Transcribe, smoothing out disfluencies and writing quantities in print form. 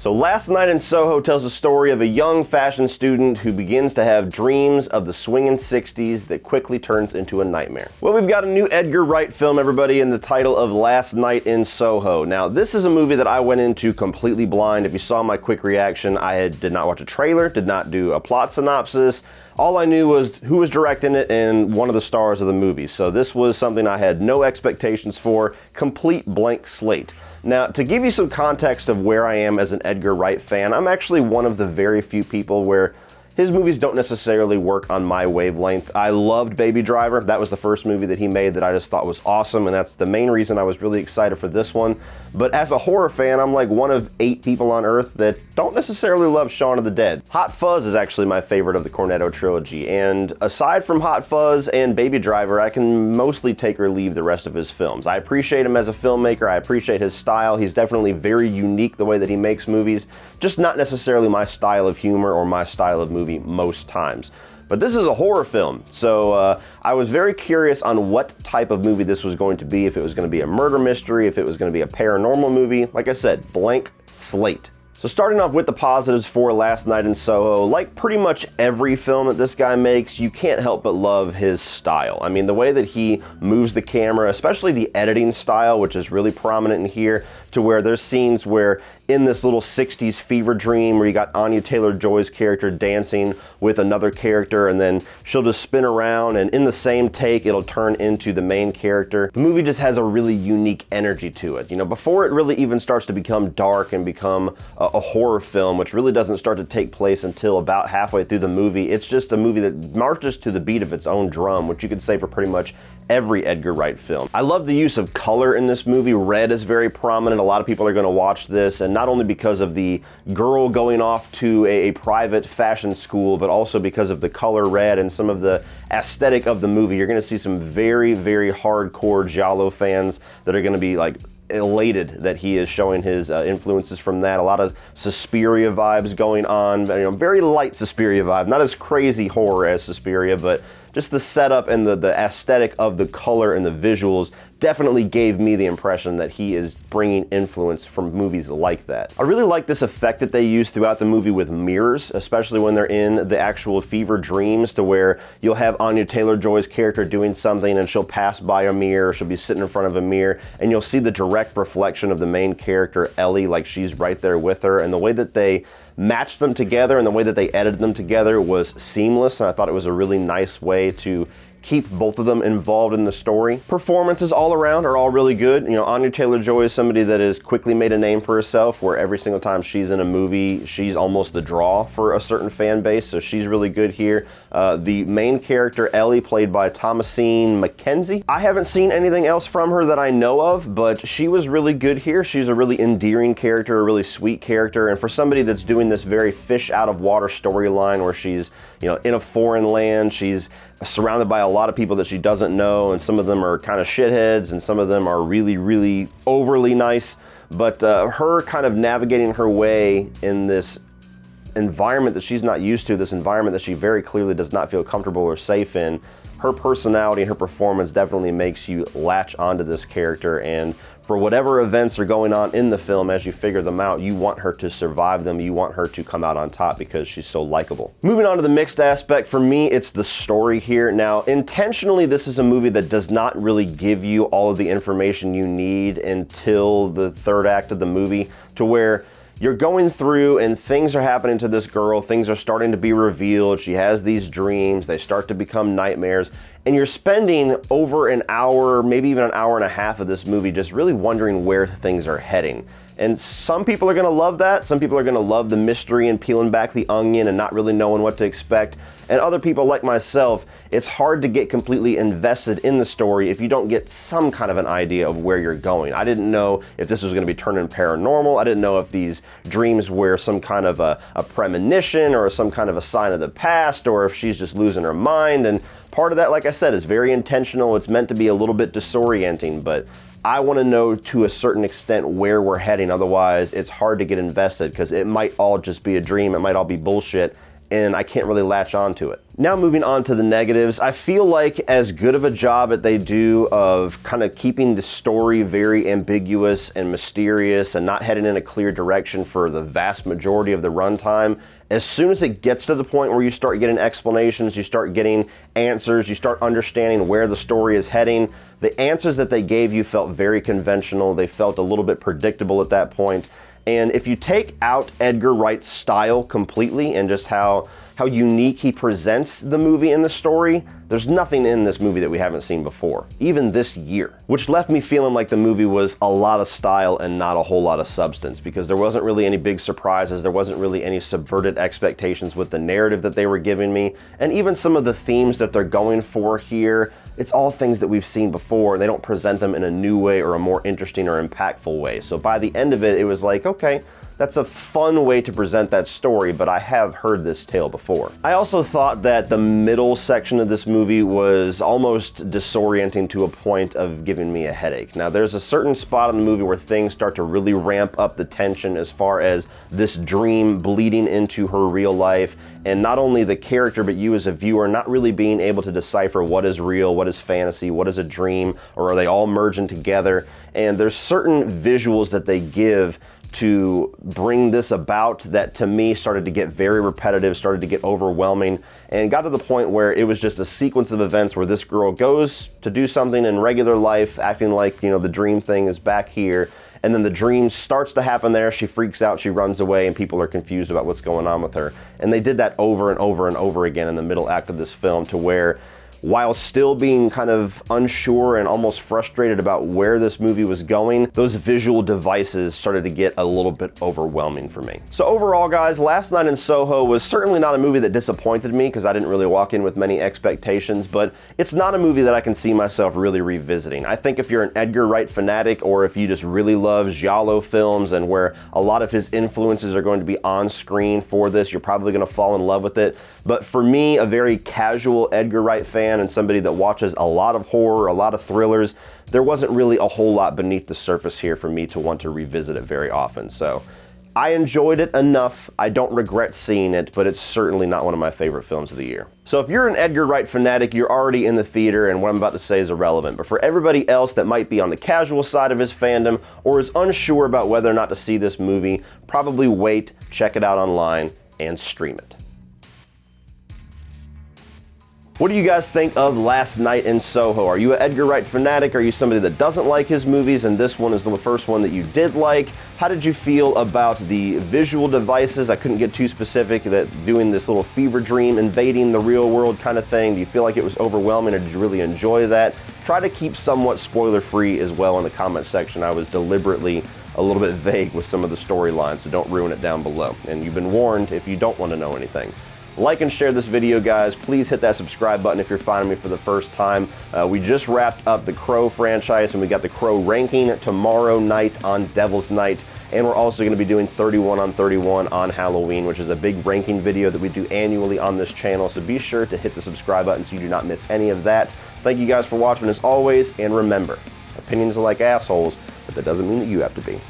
So Last Night in Soho tells the story of a young fashion student who begins to have dreams of the swinging 60s that quickly turns into a nightmare. Well, we've got a new Edgar Wright film, everybody, in the title of Last Night in Soho. Now, this is a movie that I went into completely blind. If you saw my quick reaction, did not watch a trailer, did not do a plot synopsis. All I knew was who was directing it and one of the stars of the movie. So this was something I had no expectations for, complete blank slate. Now, to give you some context of where I am as an Edgar Wright fan, I'm actually one of the very few people where his movies don't necessarily work on my wavelength. I loved Baby Driver. That was the first movie that he made that I just thought was awesome, and that's the main reason I was really excited for this one. But as a horror fan, I'm like one of 8 people on Earth that don't necessarily love Shaun of the Dead. Hot Fuzz is actually my favorite of the Cornetto trilogy, and aside from Hot Fuzz and Baby Driver, I can mostly take or leave the rest of his films. I appreciate him as a filmmaker, I appreciate his style. He's definitely very unique the way that he makes movies, just not necessarily my style of humor or my style of movie most times. But this is a horror film, so I was very curious on what type of movie this was going to be, if it was going to be a murder mystery, if it was going to be a paranormal movie. Like I said, blank slate. So starting off with the positives for Last Night in Soho, like pretty much every film that this guy makes, you can't help but love his style. I mean, the way that he moves the camera, especially the editing style, which is really prominent in here, to where there's scenes where in this little 60s fever dream where you got Anya Taylor-Joy's character dancing with another character, and then she'll just spin around, and in the same take it'll turn into the main character. The movie just has a really unique energy to it. You know, before it really even starts to become dark and become a horror film, which really doesn't start to take place until about halfway through the movie, it's just a movie that marches to the beat of its own drum, which you could say for pretty much every Edgar Wright film. I love the use of color in this movie. Red is very prominent. A lot of people are going to watch this, and not only because of the girl going off to a private fashion school, but also because of the color red and some of the aesthetic of the movie. You're going to see some very, very hardcore Giallo fans that are going to be like elated that he is showing his influences from that. A lot of Suspiria vibes going on, you know, very light Suspiria vibe, not as crazy horror as Suspiria, but just the setup and the aesthetic of the color and the visuals definitely gave me the impression that he is bringing influence from movies like that. I really like this effect that they use throughout the movie with mirrors, especially when they're in the actual fever dreams, to where you'll have Anya Taylor-Joy's character doing something and she'll pass by a mirror, she'll be sitting in front of a mirror, and you'll see the direct reflection of the main character, Ellie, like she's right there with her, and the way that they matched them together and the way that they edited them together was seamless, and I thought it was a really nice way to keep both of them involved in the story. Performances all around are all really good. You know, Anya Taylor-Joy is somebody that has quickly made a name for herself, where every single time she's in a movie, she's almost the draw for a certain fan base, so she's really good here. The main character, Ellie, played by Thomasine McKenzie. I haven't seen anything else from her that I know of, but she was really good here. She's a really endearing character, a really sweet character, and for somebody that's doing this very fish out of water storyline where she's, you know, in a foreign land, she's surrounded by a lot of people that she doesn't know, and some of them are kind of shitheads and some of them are really, really overly nice, but her kind of navigating her way in this environment that she's not used to, this environment that she very clearly does not feel comfortable or safe in, her personality and her performance definitely makes you latch onto this character, and for whatever events are going on in the film, as you figure them out, you want her to survive them, you want her to come out on top because she's so likable. Moving on to the mixed aspect, for me, it's the story here. Now, intentionally, this is a movie that does not really give you all of the information you need until the third act of the movie, to where you're going through and things are happening to this girl, things are starting to be revealed, she has these dreams, they start to become nightmares, and you're spending over an hour, maybe even an hour and a half of this movie just really wondering where things are heading. And some people are gonna love that, some people are gonna love the mystery and peeling back the onion and not really knowing what to expect, and other people like myself, it's hard to get completely invested in the story if you don't get some kind of an idea of where you're going. I didn't know if this was gonna be turning paranormal, I didn't know if these dreams were some kind of a premonition or some kind of a sign of the past, or if she's just losing her mind, and part of that, like I said, is very intentional. It's meant to be a little bit disorienting, but I want to know to a certain extent where we're heading. Otherwise, it's hard to get invested because it might all just be a dream. It might all be bullshit. and I can't really latch on to it. Now moving on to the negatives, I feel like as good of a job that they do of kind of keeping the story very ambiguous and mysterious and not heading in a clear direction for the vast majority of the runtime, as soon as it gets to the point where you start getting explanations, you start getting answers, you start understanding where the story is heading, the answers that they gave you felt very conventional. They felt a little bit predictable at that point. And if you take out Edgar Wright's style completely and just how unique he presents the movie and the story, there's nothing in this movie that we haven't seen before, even this year. Which left me feeling like the movie was a lot of style and not a whole lot of substance, because there wasn't really any big surprises, there wasn't really any subverted expectations with the narrative that they were giving me, and even some of the themes that they're going for here, it's all things that we've seen before. They don't present them in a new way or a more interesting or impactful way. So by the end of it, it was like, okay, that's a fun way to present that story, but I have heard this tale before. I also thought that the middle section of this movie was almost disorienting to a point of giving me a headache. Now, there's a certain spot in the movie where things start to really ramp up the tension as far as this dream bleeding into her real life, and not only the character, but you as a viewer not really being able to decipher what is real, what is fantasy, what is a dream, or are they all merging together. And there's certain visuals that they give to bring this about that to me started to get very repetitive, started to get overwhelming, and got to the point where it was just a sequence of events where this girl goes to do something in regular life, acting like, you know, the dream thing is back here, and then the dream starts to happen there, she freaks out, she runs away, and people are confused about what's going on with her. And they did that over and over and over again in the middle act of this film, to where while still being kind of unsure and almost frustrated about where this movie was going, those visual devices started to get a little bit overwhelming for me. So overall, guys, Last Night in Soho was certainly not a movie that disappointed me, because I didn't really walk in with many expectations, but it's not a movie that I can see myself really revisiting. I think if you're an Edgar Wright fanatic, or if you just really love giallo films and where a lot of his influences are going to be on screen for this, you're probably going to fall in love with it. But for me, a very casual Edgar Wright fan and somebody that watches a lot of horror, a lot of thrillers, there wasn't really a whole lot beneath the surface here for me to want to revisit it very often. So I enjoyed it enough. I don't regret seeing it, but it's certainly not one of my favorite films of the year. So if you're an Edgar Wright fanatic, you're already in the theater, and what I'm about to say is irrelevant. But for everybody else that might be on the casual side of his fandom or is unsure about whether or not to see this movie, probably wait, check it out online, and stream it. What do you guys think of Last Night in Soho? Are you an Edgar Wright fanatic? Are you somebody that doesn't like his movies and this one is the first one that you did like? How did you feel about the visual devices? I couldn't get too specific, that doing this little fever dream invading the real world kind of thing. Do you feel like it was overwhelming, or did you really enjoy that? Try to keep somewhat spoiler free as well in the comment section. I was deliberately a little bit vague with some of the storylines, so don't ruin it down below. And you've been warned if you don't want to know anything. Like and share this video, guys. Please hit that subscribe button if you're finding me for the first time. We just wrapped up the Crow franchise, and we got the Crow ranking tomorrow night on Devil's Night. And we're also going to be doing 31 on 31 on Halloween, which is a big ranking video that we do annually on this channel. So be sure to hit the subscribe button so you do not miss any of that. Thank you guys for watching as always, and remember, opinions are like assholes, but that doesn't mean that you have to be.